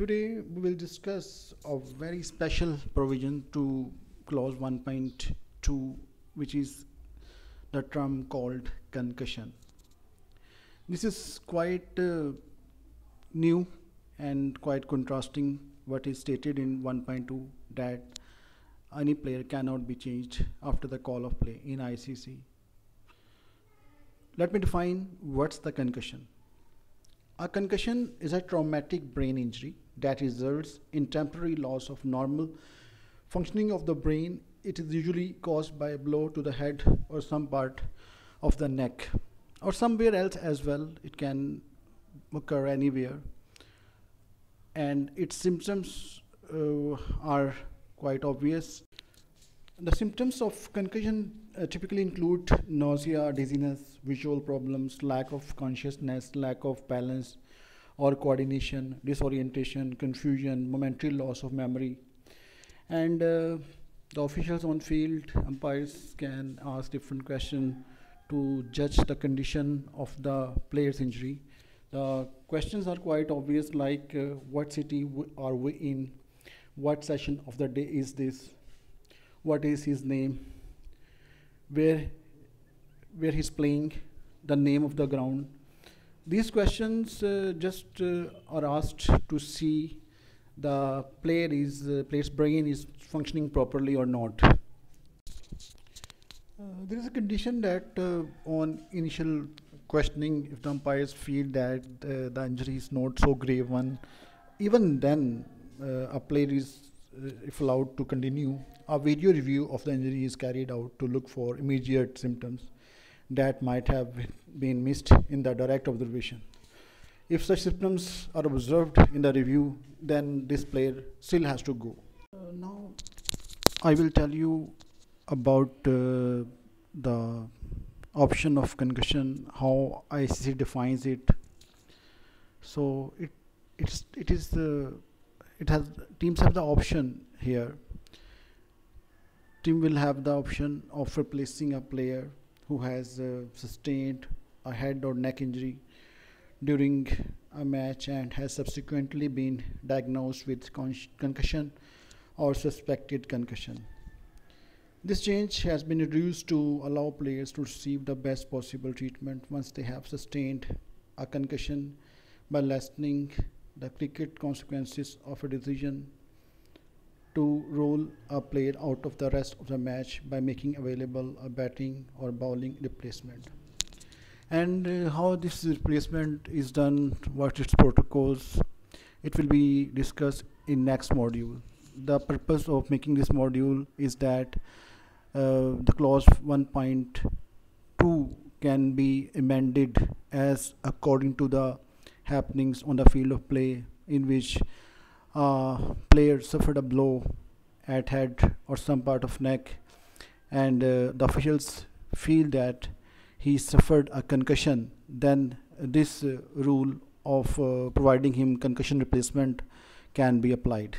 Today we will discuss a very special provision to clause 1.2, which is the term called concussion. This is quite new and quite contrasting what is stated in 1.2, that any player cannot be changed after the call of play in ICC. Let me define what's the concussion. A concussion is a traumatic brain injury that results in temporary loss of normal functioning of the brain. It is usually caused by a blow to the head or some part of the neck or somewhere else as well. It can occur anywhere, and its symptoms are quite obvious. The symptoms of concussion typically include nausea, dizziness, visual problems, lack of consciousness, lack of balance or coordination, disorientation, confusion, momentary loss of memory. And the officials on field, umpires, can ask different questions to judge the condition of the player's injury. The questions are quite obvious, like what city are we in, what session of the day is this, what is his name, where he's playing, the name of the ground. These questions are asked to see the player's brain is functioning properly or not. There is a condition that on initial questioning, if the umpires feel that the injury is not so grave one, even then a player is, if allowed to continue, a video review of the injury is carried out to look for immediate symptoms that might have been missed in the direct observation. If such symptoms are observed in the review, then this player still has to go. Now I will tell you about the option of concussion, how ICC defines it. So teams have the option here. Team will have the option of replacing a player who has sustained a head or neck injury during a match and has subsequently been diagnosed with concussion or suspected concussion. This change has been introduced to allow players to receive the best possible treatment once they have sustained a concussion, by lessening the cricket consequences of a decision to rule a player out of the rest of the match by making available a batting or bowling replacement. And how this replacement is done, what its protocols, it will be discussed in next module. The purpose of making this module is that the clause 1.2 can be amended as according to the happenings on the field of play, in which player suffered a blow at head or some part of neck, and the officials feel that he suffered a concussion. Then this rule of providing him concussion replacement can be applied.